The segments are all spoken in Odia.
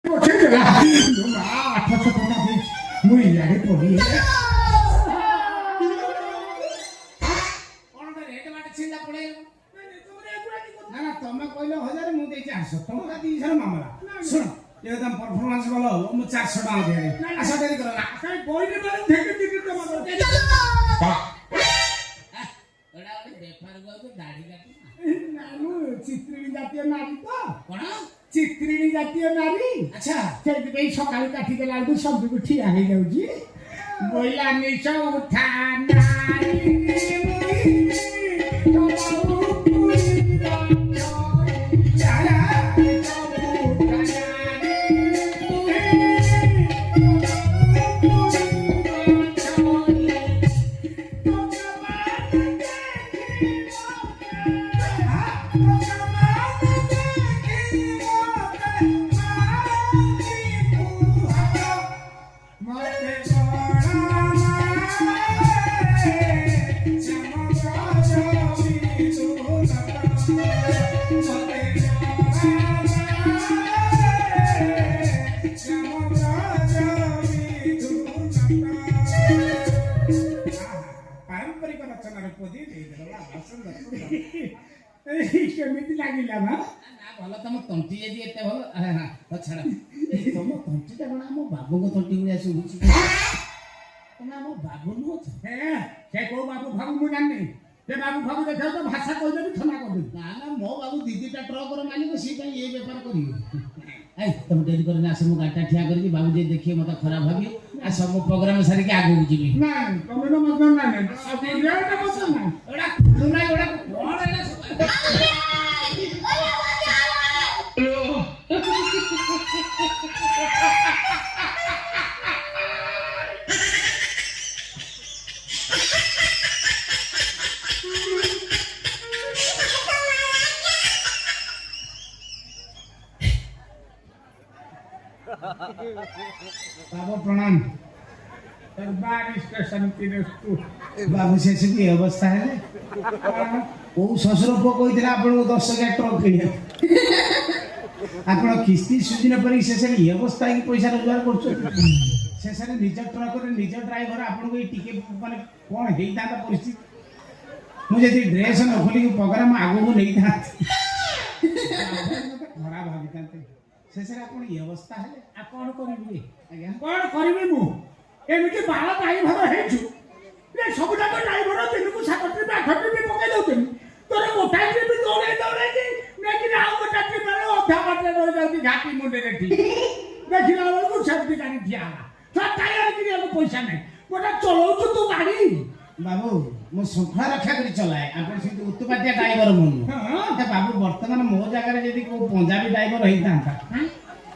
ପଠେଇଦେଲା ମା 800 ଟଙ୍କା ଦେଇ ମୁଁ ଇଆଡ଼େ ପଡ଼ି କଣ ରେଟ୍ ବାଟ ଛିଣ୍ଡା ପଳେଇ ନା ନା ତମେ କହିଲ 1000 ମୁଁ ଦେଇଛି 800 ଟଙ୍କା ଦେଇଛ ମାମଲା ଶୁଣ ଏ ତମ ପରଫର୍ମାନ୍ସ ଭଲ ହବ ମୁଁ 400 ଟଙ୍କା ଦେବି ଆସ ଡେରି କର ନା କାଇଁ ବଇରେ ମାନେ ଠେକି ଠେକି ତମ ଏଟା ଗୋଟେ ବେପାର ଗକୁ ଦାଢି କାଟି ନା ମୁଁ ଚିତ୍ରିଣୀ ଜାତୀୟ ନାରୀ ତ କଣ ଚିତ୍ରିଣୀ ଜାତୀୟ ନାରୀ ଆଚ୍ଛା ସେଇଥିପାଇଁ ସକାଳୁ କାଟିଦେଲା ବେଳକୁ ସବୁକୁ ଠିଆ ହେଇଯାଉଛି ବୋଇଲା ନିଶ ଉଠା ନାରୀ ପାରମ୍ପରିକ ରଚନାର ପଦି ଦେଇଦେଲା କେମିତି ଲାଗିଲା ନା ନା ଭଲ ତମ ତଣ୍ଟି ଯଦି ଏତେ ଭଲ ଛାଡ ତମ ତଣ୍ଟିଟା କଣ ଆମ ବାବୁଙ୍କ ତଣ୍ଟି ଭଳିଆ ଶୁଭୁଛି ତମେ ଆମ ବାବୁ ନୁହଁ ସେ କୋଉ ବାବୁ ଭାବୁ ମୁଁ ଜାଣିନି ସେ ବାବୁ ଭାବୁ ଦେଖିବ ତ ଭାଷା କହିଦେବି କ୍ଷମା କରିଦେବି ନା ନା ମୋ ବାବୁ ଦିଦିଟା ଟ୍ରକର ମାଲିକ ସେଇ ପାଇଁ ଏ ବେପାର କରିବେ এই তুমি ଡେରି କରିନି ଆସ ମୁଁ ଗାଡ଼ିଟା ଠିଆ କରିକି ବାବୁ ଯଦି ଦେଖିବେ ମୋତେ ଖରାପ ଭାବିବେ ଆଉ ସବୁ ପ୍ରୋଗ୍ରାମ ସାରିକି ଆଗକୁ ଯିବି ନାଇଁ ତମେ ତ ମଧ୍ୟ ନାଇଁ ଏଇଟା କଥା ନା ଏଟା ଖୁଲୁ ନାହିଁ ଏଟା କଣ ଏଟା बाबू प्रणाम बाबू से अवस्था है वो शशुर पुओ कही आपको 10,000 ट्रक किणिया आप किस्ती सुझी न पारि शेष अवस्था की पैसा रोजगार कर शेष निज ट्रक निज ड्राइवर आपको टे माने कौन होता परिस्थिति मुझे ड्रेस न खोल प्रोग्राम आगू नहीं था खराब भावी था शेष अवस्था है कौन करी कौन करी मु एमती 12 ड्राइवर हेचु सबुटा ड्राइवर दिन को 7 ट्रिप 8 ट्रिप पकई दउछन तोर गोटा ट्रिप दौड़े दौड़े कि लेकिन आउ गोटा ट्रिप में अधा बाटे रह जाती घाटी मुंडे रे ठीक देखिला बेलू सेफ्टी गाड़ी दिया सब टायर कि पैसा नहीं गोटा चलाउछु तू गाड़ी बाबू मो शृंखला रक्षा कर चलाए आपण से उत्पादिया ड्राइवर मन बाबू वर्तमान मो जगह जदि को पंजाबी ड्राइवर होता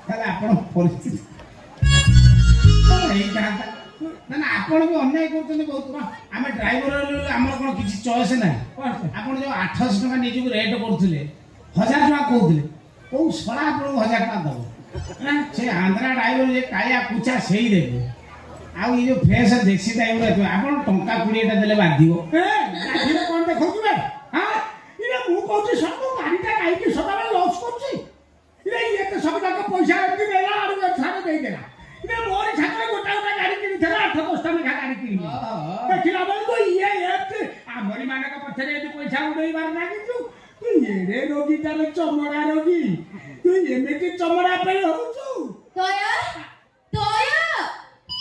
ताले आपण परिस्थिति ना ना आपण भी अन्याय करते बहुत आम ड्राइवर आम कौन किसी चॉइस ना आप जो 800 टका निजी रेट करते 1000 टका कहते कौ सड़ा आप 1000 टका दब से आंध्रा ड्राइवर जे काया पूछा से ही देवे आउ ये जो फ्रेश देसी ड्राइवर आप टंका 20 देले बाधियो कौन देखो हाँ ये मुझे कहूँ सब गाड़ीटा कहीं सदा लॉस कर सब जाक पैसा एमती देला आड़ छाड़ देदेला मोरी छात्र गोटा गोटा गाड़ी किनी 8-10 लेखा गाड़ी किनी देखिला बेलू ये आमरी मानक पछरे यदि पैसा उड़ेबार लागिछु तू एड़े रोगीटार चमड़ा रोगी तू एमिति चमड़ा पे होछु तोया तोया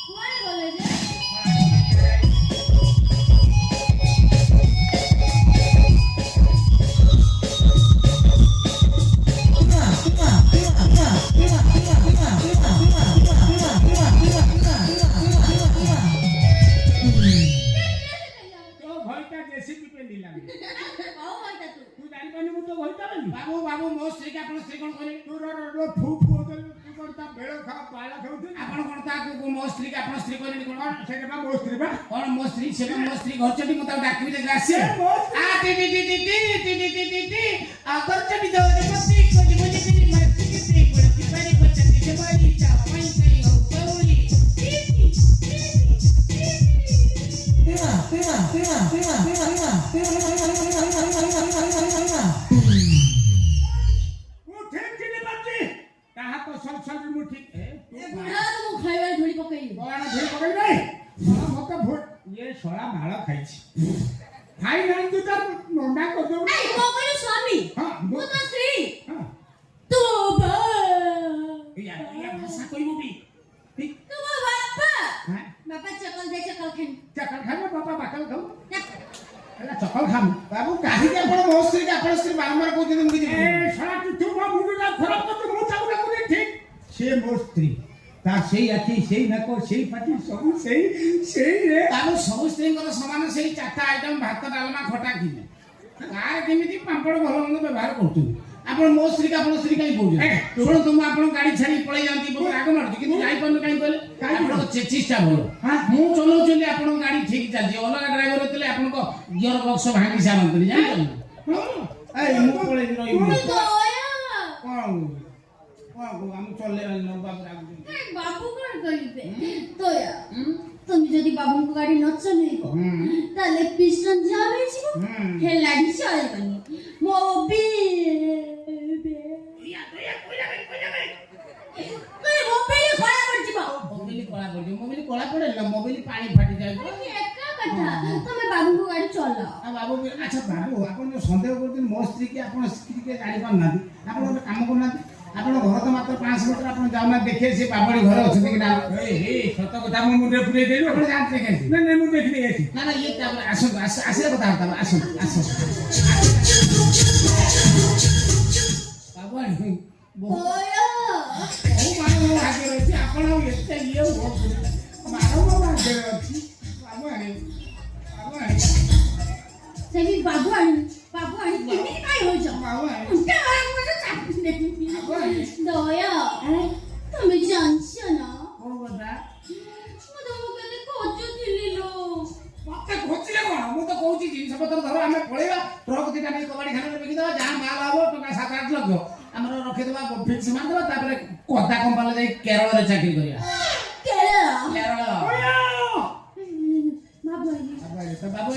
कोन बोले जे बाबू बाबू मो स्त्री के आपण स्त्री कोन करे तू रो फू फू तू कोनता बेळ खा पाला खाउछ आपण कोन ता मो स्त्री के आपण स्त्री कोन कोन सेटा बा मो स्त्री बा कोन मो स्त्री से मो स्त्री घर चटी मता डाकबी दे ग्लास आ टी टी टी टी टी टी टी टी टी आ घर चटी दो रे पति कोजी मुझे तेरी मस्ती की स्त्री कोन की पारी को चटी से बारी चा पाई सही हो पौली वो ठीक नहीं बाजी कहा तो सब ମୁଁ ଠିକ ବୁଢା ମୁଁ ଖାଇବାରେ ଧୂଳି ପକେଇଲି କଣ ଧରି ପକେଇ ନାହିଁ ମତେ ଭୋଟ ଇଏ ଶଳା ମାଳ ଖାଇଛି ଖାଇ ନାହିଁ ତୁ ତାର ମନା କରିଦେବୁ ଏ ମୋ କହିଲି ସ୍ୱାମୀ ହଁ ମୁଁ ତ ସ୍ତ୍ରୀ ହଁ ତୁ ବା ଇয়া ଭାଷା କହିବୁ ବି ତୁ ମୋ ବାପା হ্যাঁ ବାପା ଚକଲ ଦେ ଚକଲ ଖାଇ ଚାକଲ ଖାଇବ ବାପା ବାକଲ ଖାଉ ହେଲା ଚକଲ ଖାମ ବାବୁ କାହିଁକି ଆପଣ ମୋ ସ୍ତ୍ରୀକି ଆପଣ ସ୍ତ୍ରୀ ବାରମ୍ବାର କହୁଛନ୍ତି ମୁଁ କିଛି ଏ ଶଳା ତୁ ମୋ ମୁଣ୍ଡଟା ଖରାପ କରୁଛୁ ମୁଁ ତାକୁ ଡାକୁନି ଠିକ ସେ ମୋ ସ୍ତ୍ରୀ ତାର ସେଇ ଆଖି ସେଇ ନାକ ସେଇ ପାଟି ସବୁ ସେଇ ସେଇରେ ତାର ସବୁ ସ୍ତ୍ରୀଙ୍କର ସମାନ ସେଇ ଚାରିଟା ଆଇଟମ ଭାତ ଡାଲମା ଖଟା କ୍ଷୀର ତାର କେମିତି ପାମ୍ପଡ଼ ଭଲ ମନ୍ଦ ବ୍ୟବହାର କରୁଛନ୍ତି ଆପଣ ମୋ ସ୍ତ୍ରୀକି ଆପଣ ସ୍ତ୍ରୀ କାହିଁ କହୁଛନ୍ତି ଶୁଣନ୍ତୁ ମୁଁ ଆପଣଙ୍କ ଗାଡି ଛାଡି ପଳେଇ ଯାଆନ୍ତି ବହୁତ ରାଗ ମାରୁଛି କିନ୍ତୁ ଯାଇପାରୁନି କାହିଁ କହିଲେ ଆପଣଙ୍କ ଚେଚିସଟା ଭଲ ମୁଁ ଚଲାଉଛନ୍ତି ଆପଣଙ୍କ ଗାଡି ଠିକ ଚାଲିଛି ଅଲଗା ଡ୍ରାଇଭର ଥିଲେ ଆପଣଙ୍କ ଗିୟର ବକ୍ସ ଭାଙ୍ଗି ସାରନ୍ତନି ଜାଣିଛନ୍ତି ମୁଁ ପଳେଇ ରହିବି ଦୟା କଣ ଆମେ ଚଲେଇବା ବାବୁ ରାଗୁଛନ୍ତି ଏ ବାବୁ କଣ କରିବେ ଦୟା তুমি যদি বাবুଙ୍କୁ গাড়ি ନ ଚଲେଇବ ତାହେଲେ ପିଷ୍ଟନ ଜାମ୍ ହେଇଯିବ ହେଲାଡି ଚଳିବନି ମୋବିଲ ଖରାପ ପଡିଯିବ ମୋବିଲି କଳା ପଡିଯିବ ମୋବିଲି କଳା ପଡେ ନା ମୋବିଲି ପାଣି ଫାଟି ଯାଏ ଏକା କଥା ତମେ ବାବୁଙ୍କୁ ଗାଡି ଚଲାଅ ବାବୁ ଆଚ୍ଛା ବାବୁ ଆପଣ ଯୋଉ ସନ୍ଦେହ କରୁଛନ୍ତି ମୋ ସ୍ତ୍ରୀ କି ଆପଣ ସ୍ତ୍ରୀ କେ ଜାଣି ପାରୁନାହାନ୍ତି ଆପଣ ଗୋଟେ କାମ କରୁନାହାନ୍ତି ଆପଣ ଘର ତ ମାତ୍ର 500 ମିଟର ଆପଣ ଯାଉନାହାନ୍ତି ଦେଖିବେ ସେ ବାବଳି ଘରେ ଅଛନ୍ତି କି ନା ସତ କଥା ମୁଁ ମୁଣ୍ଡରେ ପୁରେଇ ଦେଲି ଆପଣ ଯାଆନ୍ତି ଦେଖେନ୍ତି ନା ନା ମୁଁ ଦେଖିନି ଏଠି ନା ନା ଇଏ ତାପରେ ଆସନ୍ତୁ ଆସିଲେ କଥା ହବା ଆସନ୍ତୁ ଆସନ୍ତୁ ବାବୁ ବହୁ ମାର ମୋ ଭାଗ୍ୟରେ ଅଛି ଆପଣ ଏତେ ଇଏ ହୁଅନ୍ତୁ ମାର ମୋ ଭାଗ୍ୟରେ ଅଛି ବାବୁ ଆଣି ସେବି ବାବୁ ଆଣି କେମିତି କାଇ ହଉଛ ବାବୁ ଆଣି ଉଲ୍ଟା ମାରକୁ ମତେ ଚାପି ଦେବି ଦୟା ତମେ ଜାଣିଛ ନା କୋଉ କଥା ମୁଁ ତମକୁ କେତେ ଖୋଜୁଥିଲି ଲୋ ମତେ ଖୋଜିଲେ କଣ ମୁଁ ତ କହୁଛି ଜିନିଷ ପତ୍ର ଧର ଆମେ ପଳେଇବା ଟ୍ରକ୍ ଦିଟା ନେଇ କବାଡି ଖାନାରେ ବିକିଦେବା ଯାହା ମାଲ ହବ ଟଙ୍କା 7-8 ଲକ୍ଷ ଆମର ରଖିଦେବା ଫିକ୍ସ ମାରିଦେବା ତାପରେ କଦା କମ୍ପାନୀ ଯାଇ କେରଳରେ ଚାକିରି କରିବା କେରଳ କେରଳ ବାବୁ ଆଣି ବାବୁ